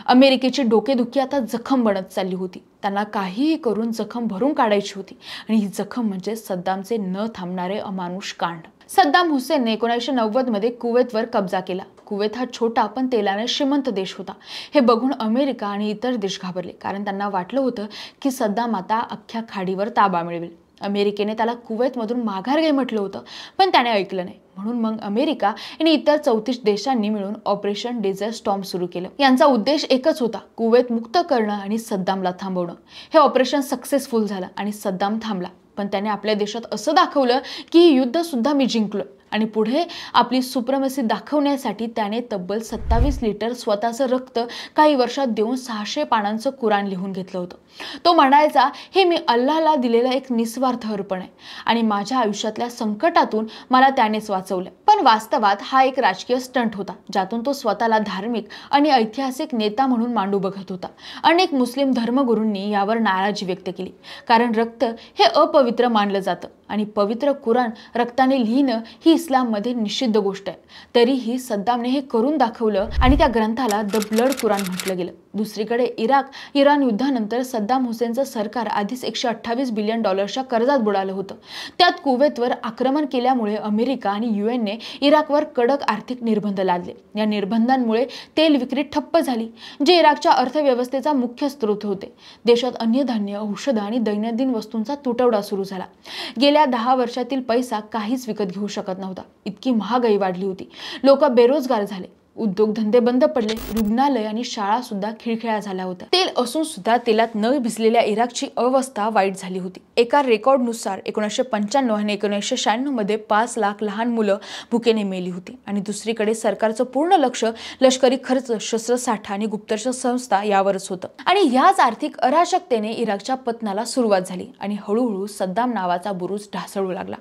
अमेरिकेची डोकेदुखी आता जखम बनत चालली होती. त्यांना काहीही करून जखम भरून काढायची होती आणि ही जखम म्हणजे सद्दामचे न थांबणारे अमानुष कांड. सद्दाम हुसेनने 1990 मध्ये कुवेतवर कब्जा केला. कुवेत हा छोटा पण तेलाने श्रीमंत देश होता. हे बघून अमेरिका आणि इतर देश घाबरले, कारण त्यांना वाटलं होतं की सद्दाम आता अख्ख्या खाडीवर ताबा मिळवेल. अमेरिकेने त्याला कुवेतमधून माघार घे म्हटलं होतं, पण त्याने ऐकलं नाही. म्हणून मग अमेरिका आणि इतर 34 देशांनी मिळून ऑपरेशन डेझर्ट स्टॉर्म सुरू केलं. यांचा उद्देश एकच होता, कुवेत मुक्त करणं आणि सद्दामला थांबवणं. हे ऑपरेशन सक्सेसफुल झालं आणि सद्दाम थांबला. पण त्याने आपल्या देशात असं दाखवलं की ही युद्ध सुद्धा मी जिंकलो. आणि पुढे आपली सुप्रमसी दाखवण्यासाठी त्याने तब्बल 27 लिटर स्वतःचं रक्त काही वर्षात देऊन 600 पानांचं कुराण लिहून घेतलं होतं. तो म्हणायचा, हे मी अल्लाहला दिलेलं एक निस्वार्थ अर्पण आहे आणि माझ्या आयुष्यातल्या संकटातून मला त्यानेच वाचवलं. पण वास्तवात हा एक राजकीय स्टंट होता, ज्यातून तो स्वतःला धार्मिक आणि ऐतिहासिक नेता म्हणून मांडू बघत होता. अनेक मुस्लिम धर्मगुरूंनी यावर नाराजी व्यक्त केली, कारण रक्त हे अपवित्र मानलं जातं आणि पवित्र कुराण रक्ताने लिहिणं ही इस्लाममध्ये निषिद्ध गोष्ट आहे. तरीही सद्दामने हे करून दाखवलं आणि त्या ग्रंथाला द ब्लड कुराण म्हटलं गेलं. दुसरीकडे इराण युद्धानंतर सद्दाम हुसेनचं सरकार आधीच $128 बिलियन कर्जात बुडालं होतं. त्यात कुवेतवर आक्रमण केल्यामुळे अमेरिका आणि UN इराकवर कडक आर्थिक निर्बंध लादले. या निर्बंधांमुळे तेल विक्री ठप्प झाली, जे इराकच्या अर्थव्यवस्थेचा मुख्य स्रोत होते. देशात अन्नधान्य, औषधं आणि दैनंदिन वस्तूंचा तुटवडा सुरू झाला. गेल्या 10 वर्षातील पैसा काहीच विकत घेऊ शकत नव्हता. इतकी महागाई वाढली होती. लोक बेरोजगार झाले, उद्योगधंदे बंद पडले, रुग्णालय आणि शाळा सुद्धा खिळखिळा झाल्या होत्या. तेल असून सुद्धा तेलात न भिजलेल्या इराकची अवस्था वाईट झाली होती. एका रेकॉर्डनुसार 1995 आणि 1996 मध्ये 5 लाख लहान मुलं भुकेने मेली होती. आणि दुसरीकडे सरकारचं पूर्ण लक्ष लष्करी खर्च, शस्त्रसाठा आणि गुप्तचर संस्था यावरच होतं. आणि ह्याच आर्थिक अराजकतेने इराकच्या पतनाला सुरुवात झाली आणि हळूहळू सद्दाम नावाचा बुरुज ढासळू लागला.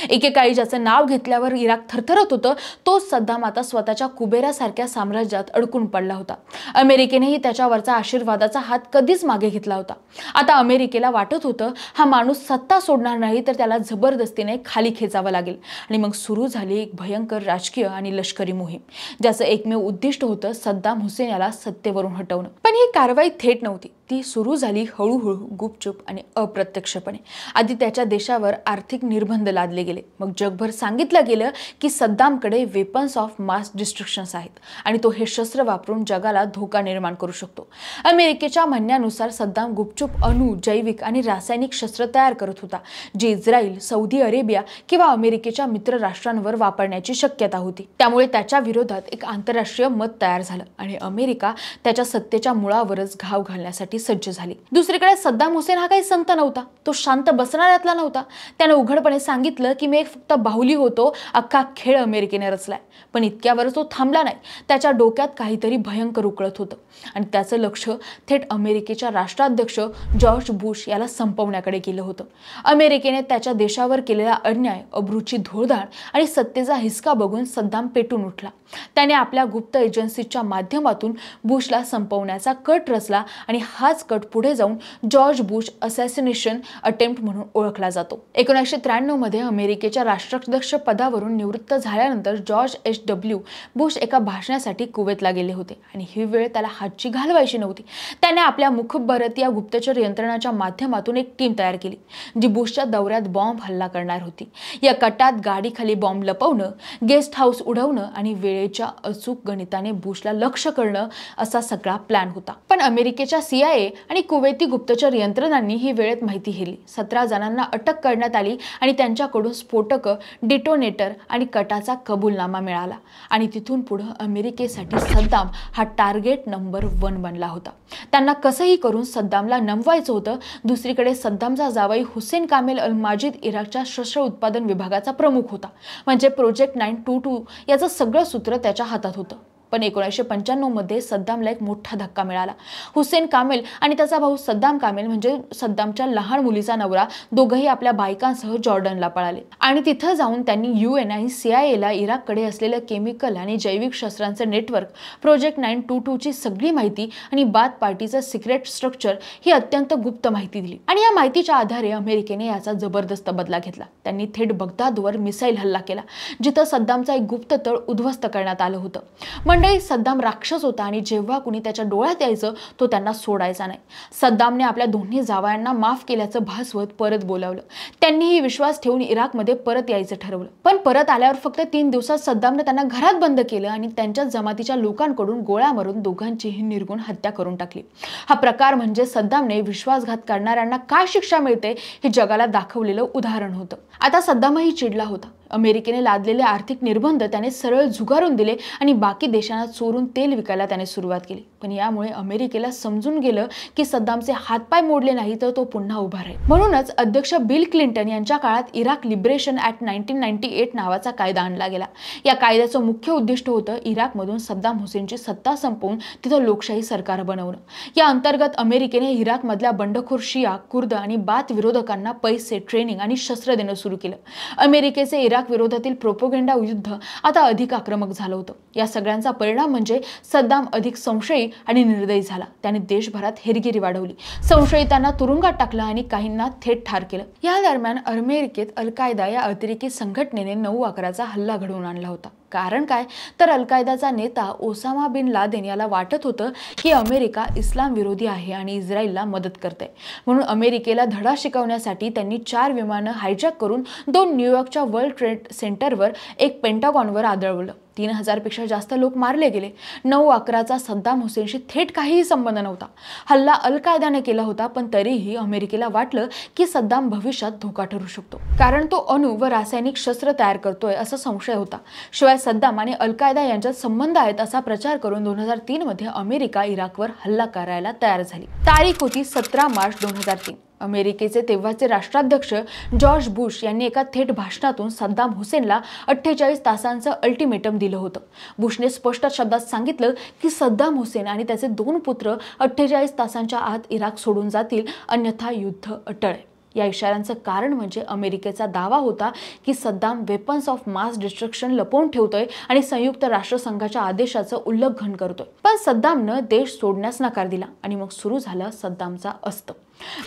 एकेकाळी ज्याचं नाव घेतल्यावर इराक थरथरत होतं, तोच सद्दाम आता स्वतःच्या कुबेरासारख्या साम्राज्यात अडकून पडला होता. अमेरिकेनेही त्याच्यावरचा आशीर्वादाचा हात कधीच मागे घेतला होता. आता अमेरिकेला वाटत होतं, हा माणूस सत्ता सोडणार नाही तर त्याला जबरदस्तीने खाली खेचावं लागेल. आणि मग सुरू झाली एक भयंकर राजकीय आणि लष्करी मोहीम, ज्याचं एकमेव उद्दिष्ट होतं सद्दाम हुसेन याला सत्तेवरून हटवणं. पण ही कारवाई थेट नव्हती. ती सुरू झाली हळूहळू, गुपचूप आणि अप्रत्यक्षपणे. आधी त्याच्या देशावर आर्थिक निर्बंध लादले गेले. मग जगभर सांगितलं गेलं की सद्दामकडे वेपन्स ऑफ मास डिस्ट्रक्शन्स आहेत आणि तो हे शस्त्र वापरून जगाला धोका निर्माण करू शकतो. अमेरिकेच्या म्हणण्यानुसार सद्दाम गुपचूप अणु, जैविक आणि रासायनिक शस्त्र तयार करत होता, जे इस्रायल, सौदी अरेबिया किंवा अमेरिकेच्या मित्र राष्ट्रांवर वापरण्याची शक्यता होती. त्यामुळे त्याच्या विरोधात एक आंतरराष्ट्रीय मत तयार झालं आणि अमेरिका त्याच्या सत्तेच्या मुळावरच घाव घालण्यासाठी सज्ज झाली. दुसरीकडे सद्दाम हुसेन हा काही संत नव्हता. तो शांत बसणाऱ्यातला नव्हता. त्याने उघडपणे सांगितलं की मी एक फक्त बाहुली होतो, अख्खा खेळ अमेरिकेने रचलाय. पण इतक्यावर तो थांबला नाही. त्याच्या डोक्यात काहीतरी भयंकर उकळत होतं आणि त्याचं लक्ष थेट अमेरिकेच्या राष्ट्राध्यक्ष जॉर्ज बुश याला संपवण्याकडे गेलं होतं. अमेरिकेने त्याच्या देशावर केलेला अन्याय, अब्रूची धुळधाण आणि सत्तेचा हिसका बघून सद्दाम पेटून उठला. त्याने आपल्या गुप्त एजन्सीच्या माध्यमातून बुशला संपवण्याचा कट रचला आणि हाच कट पुढे जाऊन जॉर्ज बुश असॅसिनेशन अटेम्प्ट म्हणून ओळखला जातो. 1993 मध्ये अमेरिकेच्या राष्ट्राध्यक्ष पदावरून निवृत्त झाल्यानंतर जॉर्ज H.W. बुश एका भाषणासाठी कुवेतला गेले होते आणि ही वेळ त्याला हातची घालवायची नव्हती. त्याने आपल्या मुखबरत या गुप्तचर यंत्रणाच्या माध्यमातून एक टीम तयार केली, जी बुशच्या दौऱ्यात बॉम्ब हल्ला करणार होती. या कटात गाडीखाली बॉम्ब लपवणं, गेस्ट हाऊस उडवणं आणि वेळेच्या अचूक गणिताने बुशला लक्ष्य करणं असा सगळा प्लॅन होता. पण अमेरिकेच्या CIA आणि कुवेती गुप्तचर यंत्रणांनी ही वेळेत माहिती हेरली. 17 जणांना अटक करण्यात आली आणि त्यांच्याकडून स्फोटकं, डिटोनेटर आणि कटाचा कबूलनामा मिळाला. आणि तिथून पुढे अमेरिकेसाठी सद्दाम हा टार्गेट नंबर 1 बनला होता. त्यांना कसंही करून सद्दामला नमवायचं होतं. दुसरीकडे सद्दामचा जावई हुसेन कामेल अल माजिद इराकच्या शस्त्र उत्पादन विभागाचा प्रमुख होता. म्हणजे प्रोजेक्ट 922 याचं सगळं सूत्र त्याच्या हातात होतं. पण 1995 मध्ये सद्दामला एक मोठा धक्का मिळाला. हुसेन कामेल आणि त्याचा भाऊ सद्दाम कामेल म्हणजे सद्दामच्या लहान मुलीचा नवरा दोघंही आपल्या बायकांसह जॉर्डनला पळाले आणि तिथं जाऊन त्यांनी UN आणि CIA ला इराककडे असलेलं केमिकल आणि जैविक शस्त्रांचं नेटवर्क, प्रोजेक्ट 922 ची सगळी माहिती आणि बाथ पार्टीचं सिक्रेट स्ट्रक्चर ही अत्यंत गुप्त माहिती दिली. आणि या माहितीच्या आधारे अमेरिकेने याचा जबरदस्त बदला घेतला. त्यांनी थेट बगदादवर मिसाईल हल्ला केला, जिथं सद्दामचा एक गुप्त तळ उद्ध्वस्त करण्यात आलं होतं. मंडळी, सद्दाम राक्षस होता आणि जेव्हा कुणी त्याच्या डोळ्यात यायचं तो त्यांना सोडायचा नाही. सद्दामने आपल्या दोन्ही जावयांना माफ केल्याचं भासवत परत बोलावलं. त्यांनीही विश्वास ठेवून इराकमध्ये परत यायचं ठरवलं. पण परत आल्यावर फक्त 3 दिवसात सद्दामने त्यांना घरात बंद केलं आणि त्यांच्या जमातीच्या लोकांकडून गोळ्या मारून दोघांचीही निर्गुण हत्या करून टाकली. हा प्रकार म्हणजे सद्दामने विश्वासघात करणाऱ्यांना काय शिक्षा मिळते हे जगाला दाखवलेलं उदाहरण होतं. आता सद्दामही चिडला होता. अमेरिकेने लादलेले आर्थिक निर्बंध त्याने सरळ झुगारून दिले आणि बाकी देशांना चोरून तेल विकायला त्याने सुरुवात केली. पण यामुळे अमेरिकेला समजून गेलं की सद्दामचे हातपाय मोडले नाही तर तो पुन्हा उभा राहील. म्हणूनच अध्यक्ष बिल क्लिंटन यांच्या काळात इराक लिबरेशन ऍक्ट 1998 नावाचा कायदा आणला गेला. या कायद्याचं मुख्य उद्दिष्ट होतं इराकमधून सद्दाम हुसेनची सत्ता संपवून तिथं लोकशाही सरकार बनवणं. या अंतर्गत अमेरिकेने इराकमधल्या बंडखोर शिया, कुर्द आणि बाथ विरोधकांना पैसे, ट्रेनिंग आणि शस्त्र देणं सुरू केलं. अमेरिकेचे इराक विरोधातील प्रोपोगंडा युद्ध आता अधिक आक्रमक झालं होतं. या सगळ्यांचा परिणाम म्हणजे सद्दाम अधिक संशयी आणि निर्दयी झाला. त्याने देशभरात हेरगिरी वाढवली, संशयितांना तुरुंगात टाकलं आणि काहींना थेट ठार केलं. या दरम्यान अमेरिकेत अल-कायदा या अतिरेकी संघटनेने 9/11चा हल्ला घडवून आणला होता. कारण काय तर अल-कायदाचा नेता ओसामा बिन लादेन याला वाटत होतं की अमेरिका इस्लाम विरोधी आहे आणि इस्रायलला मदत करते. म्हणून अमेरिकेला धडा शिकवण्यासाठी त्यांनी 4 विमानं हायजॅक करून 2 न्यूयॉर्कच्या वर्ल्ड ट्रेड सेंटरवर, एक पेंटागॉनवर आदळवलं. 3000 पेक्षा जास्त लोक मारले गेले. 9/11चा सद्दाम हुसेनशी थेट काहीही संबंध नव्हता. हल्ला अल-कायदाने केला होता, पण तरीही अमेरिकेला वाटलं की सद्दाम भविष्यात धोका ठरू शकतो, कारण तो अणु व रासायनिक शस्त्र तयार करतोय असा संशय होता. शिवाय सद्दाम आणि अल-कायदा यांच्यात संबंध आहेत असा प्रचार करून 2003 मध्ये अमेरिका इराकवर हल्ला करायला तयार झाली. तारीख होती 17 मार्च 2003. अमेरिकेचे तेव्हाचे राष्ट्राध्यक्ष जॉर्ज बुश यांनी एका थेट भाषणातून सद्दाम हुसेनला 48 तासांचं अल्टिमेटम दिलं होतं. बुशने स्पष्ट शब्दात सांगितलं की सद्दाम हुसेन आणि त्याचे 2 पुत्र 48 तासांच्या आत इराक सोडून जातील, अन्यथा युद्ध अटळ आहे. या इशाऱ्यांचं कारण म्हणजे अमेरिकेचा दावा होता की Saddam weapons of mass destruction लपवून ठेवतोय आणि संयुक्त राष्ट्रसंघाच्या आदेशाचं उल्लंघन करतोय. पण सद्दामनं देश सोडण्यास नकार दिला आणि मग सुरू झालं सद्दामचा अस्त.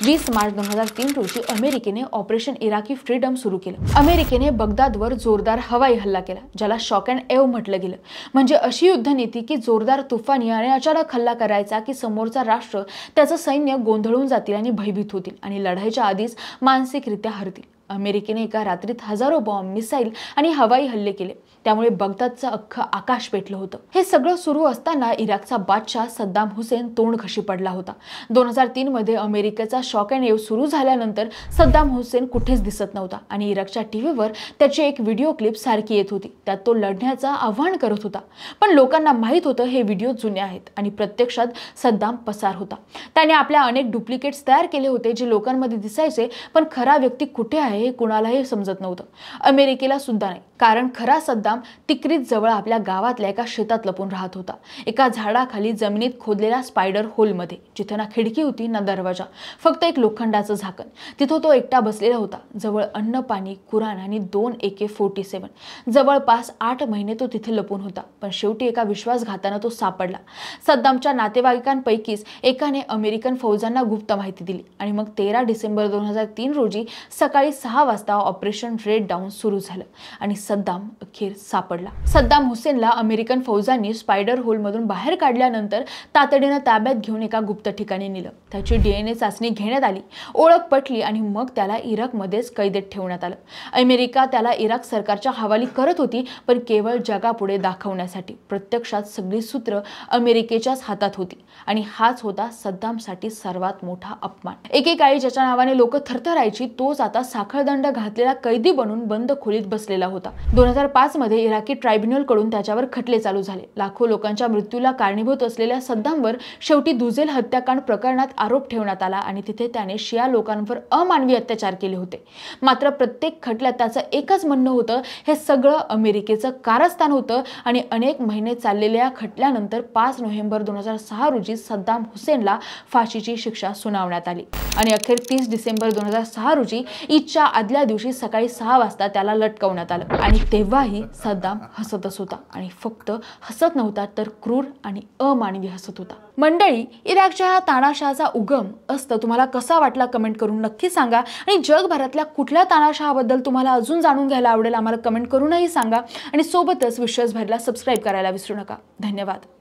20 मार्च 2003 रोजी अमेरिकेने ऑपरेशन इराकी फ्रीडम सुरू केलं. अमेरिकेने बगदादवर जोरदार हवाई हल्ला केला, ज्याला शॉक अँड एव म्हटलं गेलं. म्हणजे अशी युद्धनीती की जोरदार तुफानी आणि अचानक हल्ला करायचा की समोरचा राष्ट्र, त्याचं सैन्य गोंधळून जातील आणि भयभीत होतील आणि लढाईच्या आधीच मानसिकरित्या हरतील. अमेरिकेने एका रात्रीत हजारो बॉम्ब, मिसाईल आणि हवाई हल्ले केले. त्यामुळे बगदादचं अख्खं आकाश पेटलं होतं. हे सगळं सुरू असताना इराकचा बादशाह सद्दाम हुसेन तोंड घशी पडला होता. 2003 मध्ये अमेरिकेचा शॉक अँड एव सुरू झाल्यानंतर सद्दाम हुसेन कुठेच दिसत नव्हता आणि इराकच्या टीव्हीवर त्याची एक व्हिडिओ क्लिप सारखी येत होती. त्यात तो लढण्याचं आव्हान करत होता. पण लोकांना माहित होतं हे व्हिडिओ जुने आहेत आणि प्रत्यक्षात सद्दाम पसार होता. त्याने आपल्या अनेक डुप्लिकेट्स तयार केले होते जे लोकांमध्ये दिसायचे, पण खरा व्यक्ती कुठे आहे हे कुणालाही समजत नव्हतं, अमेरिकेला सुद्धा नाही. कारण खरा सद्दाम तिक्रीत जवळ आपल्या गावातल्या एका शेतात लपून राहत होता, एका झाडाखाली जमिनीत खोदलेल्या स्पायडर होलमध्ये, जिथे ना खिडकी होती ना दरवाजा, फक्त एक लोखंडाचं झाकण. तिथं तो एकटा बसलेला होता. जवळ अन्न, पाणी, कुराण आणि 2 AK-47. जवळपास 8 महिने तो तिथे लपून होता. पण शेवटी एका विश्वासघातानं तो सापडला. सद्दामच्या नातेवाईकांपैकीच एकाने अमेरिकन फौजांना गुप्त माहिती दिली आणि मग 13 डिसेंबर 2003 रोजी सकाळी 6 वाजता ऑपरेशन रेड डाऊन सुरू झालं आणि सद्दाम अखेर सापडला. सद्दाम हुसेनला अमेरिकन फौजांनी स्पायडर होलमधून बाहेर काढल्यानंतर तातडीनं ताब्यात घेऊन एका गुप्त ठिकाणी नेलं. त्याची DNA चाचणी घेण्यात आली, ओळख पटली आणि मग त्याला इराकमध्येच कैदेत ठेवण्यात आलं. अमेरिका त्याला इराक सरकारच्या हवाली करत होती, पण केवळ जगापुढे दाखवण्यासाठी. प्रत्यक्षात सगळी सूत्र अमेरिकेच्याच हातात होती आणि हाच होता सद्दामसाठी सर्वात मोठा अपमान. एकेकाळी ज्याच्या नावाने लोक थरथरायची, तोच आता साखर चिखलदंड घातलेला कैदी बनून बंद खोलीत बसलेला होता. 2005 मध्ये इराकी ट्रायब्युनल कडून त्याच्यावर खटले चालू झाले. लाखो लोकांच्या मृत्यूला कारणीभूत असलेल्या सद्दामवर शेवटी दुझेल हत्याकांड प्रकरणात आरोप ठेवण्यात आला आणि तिथे त्याने शिया लोकांवर अमानवी अत्याचार केले होते. मात्र प्रत्येक खटल्यात त्याचं एकच म्हणणं होतं, हे सगळं अमेरिकेचं कारस्थान होतं आणि अनेक महिने चाललेल्या खटल्यानंतर 5 नोव्हेंबर 2006 रोजी सद्दाम हुसेनला फाशीची शिक्षा सुनावण्यात आली आणि अखेर 30 डिसेंबर 2006 रोजी ईदच्या आदल्या दिवशी सकाळी 6 वाजता त्याला लटकवण्यात आलं. आणि तेव्हाही सद्दाम हसतच होता आणि फक्त हसत नव्हता तर क्रूर आणि अमानवी हसत होता. मंडळी, इराकच्या ह्या तानाशाहाचा उगम असतं तुम्हाला कसा वाटला कमेंट करून नक्की सांगा आणि जगभरातल्या कुठल्या तानाशाहाबद्दल तुम्हाला अजून जाणून घ्यायला आवडेल आम्हाला कमेंट करूनही सांगा आणि सोबतच विश्वासभरला सबस्क्राईब करायला विसरू नका. धन्यवाद.